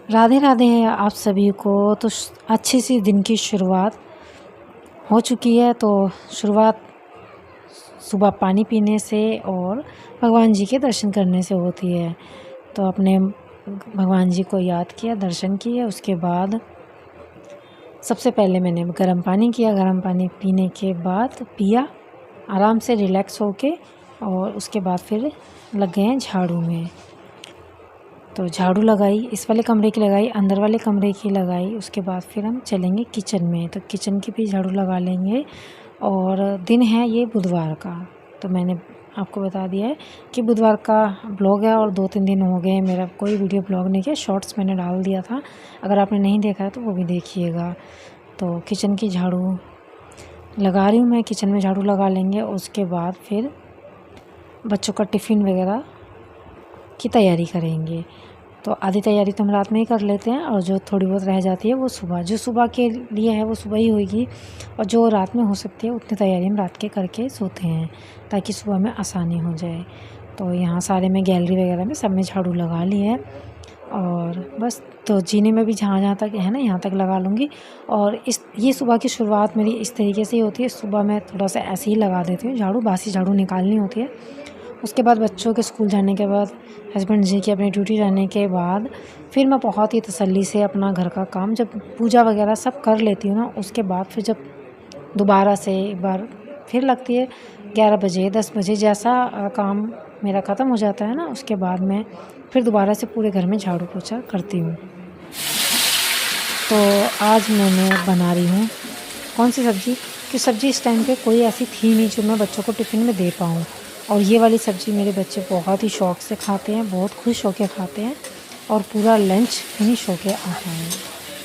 राधे राधे है आप सभी को। तो अच्छी सी दिन की शुरुआत हो चुकी है। तो शुरुआत सुबह पानी पीने से और भगवान जी के दर्शन करने से होती है। तो अपने भगवान जी को याद किया, दर्शन किए। उसके बाद सबसे पहले मैंने गर्म पानी किया। गर्म पानी पीने के बाद पिया आराम से रिलैक्स होके, और उसके बाद फिर लग गए हैं झाड़ू में। तो झाड़ू लगाई, इस वाले कमरे की लगाई, अंदर वाले कमरे की लगाई। उसके बाद फिर हम चलेंगे किचन में, तो किचन की भी झाड़ू लगा लेंगे। और दिन है ये बुधवार का, तो मैंने आपको बता दिया है कि बुधवार का ब्लॉग है। और 2-3 दिन हो गए मेरा कोई वीडियो ब्लॉग नहीं किया। शॉर्ट्स मैंने डाल दिया था, अगर आपने नहीं देखा है तो वो भी देखिएगा। तो किचन की झाड़ू लगा रही हूँ मैं, किचन में झाड़ू लगा लेंगे। उसके बाद फिर बच्चों का टिफ़िन वगैरह की तैयारी करेंगे। तो आधी तैयारी तो हम रात में ही कर लेते हैं, और जो थोड़ी बहुत रह जाती है वो सुबह, जो सुबह के लिए है वो सुबह ही होगी, और जो रात में हो सकती है उतनी तैयारी हम रात के करके सोते हैं, ताकि सुबह में आसानी हो जाए। तो यहाँ सारे में गैलरी वगैरह में सब में झाड़ू लगा ली है, और बस तो जीने में भी जहाँ जहाँ तक है ना, यहाँ तक लगा लूँगी। और ये सुबह की शुरुआत मेरी इस तरीके से ही होती है। सुबह मैं थोड़ा सा ऐसे ही लगा देती हूँ झाड़ू, बासी झाड़ू निकालनी होती है। उसके बाद बच्चों के स्कूल जाने के बाद, हस्बैंड जी के अपनी ड्यूटी जाने के बाद, फिर मैं बहुत ही तसल्ली से अपना घर का काम, जब पूजा वगैरह सब कर लेती हूँ ना, उसके बाद फिर जब दोबारा से एक बार फिर लगती है 11 बजे 10 बजे, जैसा काम मेरा ख़त्म हो जाता है ना, उसके बाद मैं फिर दोबारा से पूरे घर में झाड़ू पोछा करती हूँ। तो आज मैंने बना रही हूँ कौन सी सब्ज़ी, कि सब्ज़ी इस टाइम पे कोई ऐसी थी नहीं जो मैं बच्चों को टिफ़िन में दे पाऊँ। और ये वाली सब्ज़ी मेरे बच्चे बहुत ही शौक़ से खाते हैं, बहुत खुश होकर खाते हैं, और पूरा लंच फिनिश होके आता है।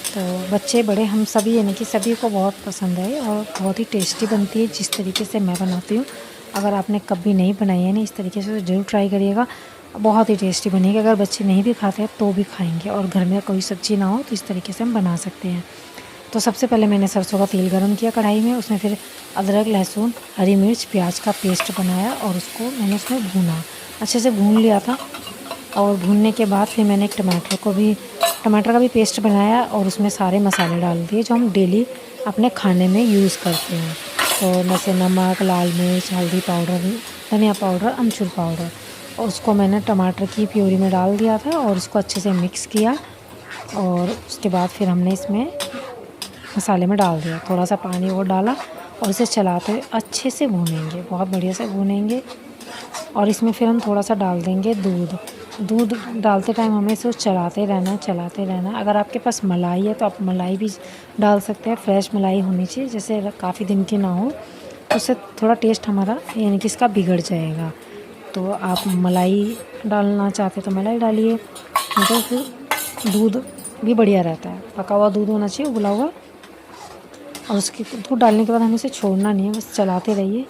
तो बच्चे बड़े हम सभी, यानी कि सभी को बहुत पसंद है, और बहुत ही टेस्टी बनती है जिस तरीके से मैं बनाती हूँ। अगर आपने कभी नहीं बनाई है ना इस तरीके से, तो ज़रूर ट्राई करिएगा, बहुत ही टेस्टी बनेगी। अगर बच्चे नहीं भी खाते हैं तो भी खाएंगे, और घर में कोई सब्ज़ी ना हो तो इस तरीके से हम बना सकते हैं। तो सबसे पहले मैंने सरसों का तेल गरम किया कढ़ाई में, उसमें फिर अदरक, लहसुन, हरी मिर्च, प्याज का पेस्ट बनाया, और उसको मैंने उसमें भूना, अच्छे से भून लिया था। और भूनने के बाद फिर मैंने टमाटर का भी पेस्ट बनाया, और उसमें सारे मसाले डाल दिए जो हम डेली अपने खाने में यूज़ करते हैं। तो जैसे नमक, लाल मिर्च, हल्दी पाउडर, धनिया पाउडर, अमचूर पाउडर, और उसको मैंने टमाटर की प्यूरी में डाल दिया था, और उसको अच्छे से मिक्स किया। और उसके बाद फिर हमने इसमें मसाले में डाल दिया, थोड़ा सा पानी और डाला, और इसे चलाते हुए अच्छे से भूनेंगे, बहुत बढ़िया से भूनेंगे। और इसमें फिर हम थोड़ा सा डाल देंगे दूध डालते टाइम हमें इसे चलाते रहना। अगर आपके पास मलाई है तो आप मलाई भी डाल सकते हैं, फ्रेश मलाई होनी चाहिए, जैसे काफ़ी दिन की ना हो, तो उससे थोड़ा टेस्ट हमारा यानी कि इसका बिगड़ जाएगा। तो आप मलाई डालना चाहते तो मलाई डालिए, नहीं तो फिर दूध भी बढ़िया रहता है, पका हुआ दूध होना चाहिए, उबला हुआ। और उसके दूध डालने के बाद हमें इसे छोड़ना नहीं है, बस चलाते रहिए।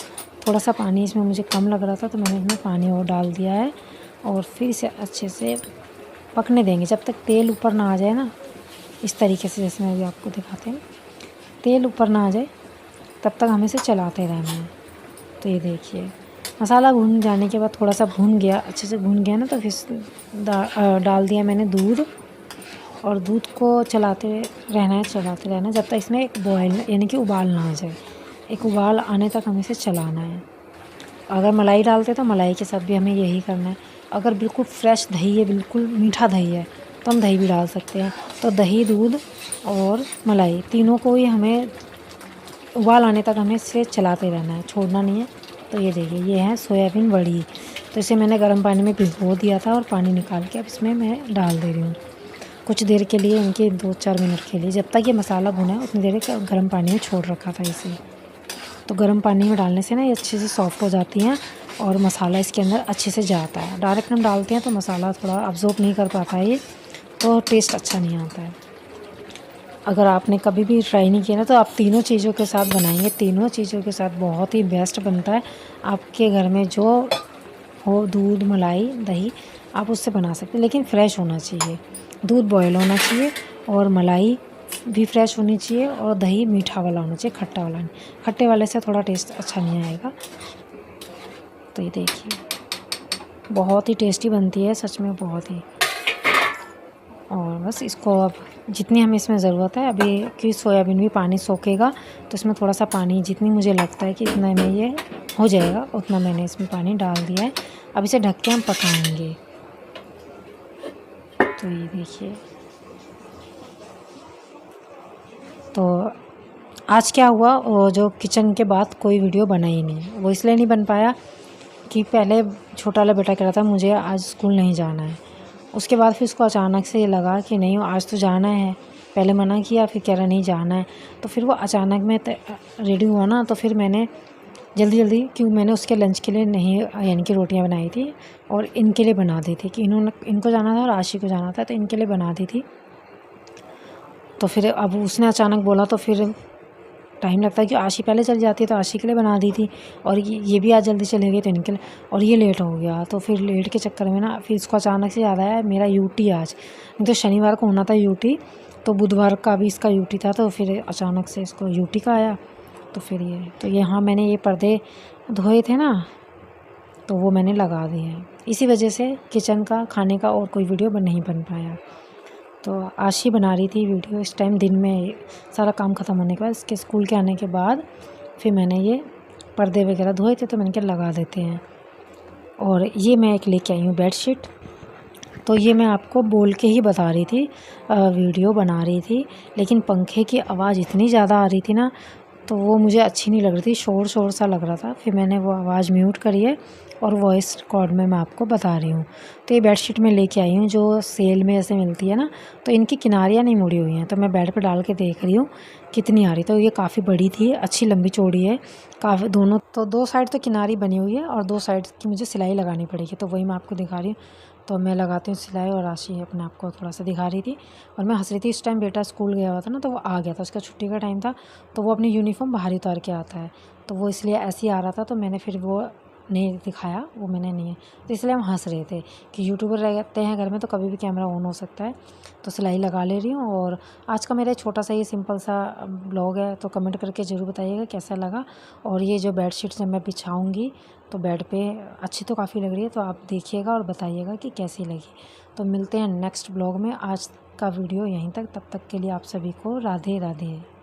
थोड़ा सा पानी इसमें मुझे कम लग रहा था, तो मैंने इसमें पानी और डाल दिया है, और फिर इसे अच्छे से पकने देंगे जब तक तेल ऊपर ना आ जाए ना, इस तरीके से जैसे मैं अभी आपको दिखाते हैं, तेल ऊपर ना आ जाए तब तक हमें इसे चलाते रहना है। तो ये देखिए मसाला भून जाने के बाद, थोड़ा सा भून गया, अच्छे से भून गया ना, तो फिर डाल दिया मैंने दूध, और दूध को चलाते रहना जब तक इसमें एक बॉयल यानी कि उबाल ना आ जाए। एक उबाल आने तक हमें इसे चलाना है। अगर मलाई डालते तो मलाई के साथ भी हमें यही करना है। अगर बिल्कुल फ्रेश दही है, बिल्कुल मीठा दही है, तो हम दही भी डाल सकते हैं। तो दही, दूध और मलाई तीनों को ही हमें उबाल आने तक हमें इसे चलाते रहना है, छोड़ना नहीं है। तो ये देखिए, ये है सोयाबीन बड़ी। तो इसे मैंने गर्म पानी में भिगो दिया था, और पानी निकाल के अब इसमें मैं डाल दे रही हूँ कुछ देर के लिए, इनके 2-4 मिनट के लिए, जब तक ये मसाला भुना है उतनी देर गर्म पानी में छोड़ रखा था इसे। तो गर्म पानी में डालने से ना ये अच्छे से सॉफ्ट हो जाती हैं, और मसाला इसके अंदर अच्छे से जाता है। डायरेक्ट हम डालते हैं तो मसाला थोड़ा अब्जॉर्ब नहीं कर पाता है ये, तो टेस्ट अच्छा नहीं आता है। अगर आपने कभी भी ट्राई नहीं किया ना, तो आप तीनों चीज़ों के साथ बनाएंगे, तीनों चीज़ों के साथ बहुत ही बेस्ट बनता है। आपके घर में जो हो, दूध, मलाई, दही, आप उससे बना सकते हैं, लेकिन फ्रेश होना चाहिए। दूध बॉयल होना चाहिए, और मलाई भी फ्रेश होनी चाहिए, और दही मीठा वाला होना चाहिए, खट्टा वाला नहीं। खट्टे वाले से थोड़ा टेस्ट अच्छा नहीं आएगा। तो ये देखिए बहुत ही टेस्टी बनती है, सच में बहुत ही। और बस इसको अब जितनी हमें इसमें ज़रूरत है, अभी कि सोयाबीन भी पानी सोखेगा तो इसमें थोड़ा सा पानी, जितनी मुझे लगता है कि इतना में ये हो जाएगा उतना मैंने इसमें पानी डाल दिया है। अब इसे ढक के हम पकाएंगे। तो ये देखिए, तो आज क्या हुआ, वो जो किचन के बाद कोई वीडियो बना ही नहीं। वो इसलिए नहीं बन पाया कि पहले छोटा वाला बेटा कह रहा था मुझे आज स्कूल नहीं जाना है। उसके बाद फिर उसको अचानक से ये लगा कि नहीं आज तो जाना है। पहले मना किया, फिर कह रहा नहीं जाना है। तो फिर वो अचानक में रेडी हुआ ना, तो फिर मैंने जल्दी जल्दी, क्यों मैंने उसके लंच के लिए नहीं, यानी कि रोटियां बनाई थी और इनके लिए बना दी थी कि इनको जाना था और आशी को जाना था, तो इनके लिए बना दी थी। तो फिर अब उसने अचानक बोला तो फिर टाइम लगता है कि आशी पहले चली जाती है तो आशी के लिए बना दी थी, और ये भी आज जल्दी चली गई तो इनके लिए, और ये लेट हो गया। तो फिर लेट के चक्कर में ना फिर इसको अचानक से याद आया मेरा यूटी आज, नहीं तो शनिवार को होना था यूटी, तो बुधवार का भी इसका यूटी था। तो फिर अचानक से इसको यूटी का आया। तो फिर ये हाँ, मैंने ये पर्दे धोए थे ना, तो वो मैंने लगा दिए हैं। इसी वजह से किचन का, खाने का और कोई वीडियो नहीं बन पाया। तो आशी बना रही थी वीडियो इस टाइम, दिन में सारा काम ख़त्म होने के बाद, इसके स्कूल के आने के बाद फिर मैंने ये पर्दे वगैरह धोए थे तो मैंने क्या लगा देते हैं। और ये मैं एक लेके आई हूँ बेडशीट। तो ये मैं आपको बोल के ही बता रही थी, वीडियो बना रही थी, लेकिन पंखे की आवाज़ इतनी ज़्यादा आ रही थी ना, तो वो मुझे अच्छी नहीं लग रही थी, शोर शोर सा लग रहा था। फिर मैंने वो आवाज़ म्यूट करी है और वॉइस रिकॉर्ड में मैं आपको बता रही हूँ। तो ये बेडशीट मैं लेके आई हूँ जो सेल में ऐसे मिलती है ना, तो इनकी किनारियाँ नहीं मुड़ी हुई हैं। तो मैं बेड पे डाल के देख रही हूँ कितनी आ रही। तो ये काफ़ी बड़ी थी, अच्छी लंबी चौड़ी है काफ़ी, दोनों तो, दो साइड तो किनारी बनी हुई है और दो साइड की मुझे सिलाई लगानी पड़ेगी। तो वही मैं आपको दिखा रही हूँ। तो मैं लगाती हूँ सिलाई, और राशि अपने आप को थोड़ा सा दिखा रही थी। और मैं हंस रही थी, इस टाइम बेटा स्कूल गया हुआ था ना, तो वो आ गया था, उसका छुट्टी का टाइम था, तो वो अपनी यूनिफॉर्म बाहर ही उतार के आता है, तो वो इसलिए ऐसे ही आ रहा था। तो मैंने फिर वो नहीं दिखाया, वो मैंने नहीं है, तो इसलिए हम हंस रहे थे कि यूट्यूबर रहते हैं घर में तो कभी भी कैमरा ऑन हो सकता है। तो सिलाई लगा ले रही हूँ। और आज का मेरा छोटा सा ये सिंपल सा ब्लॉग है, तो कमेंट करके ज़रूर बताइएगा कैसा लगा। और ये जो बेडशीट जब मैं बिछाऊँगी तो बेड पे अच्छी तो काफ़ी लग रही है, तो आप देखिएगा और बताइएगा कि कैसी लगी। तो मिलते हैं नेक्स्ट ब्लॉग में। आज का वीडियो यहीं तक, तब तक के लिए आप सभी को राधे राधे।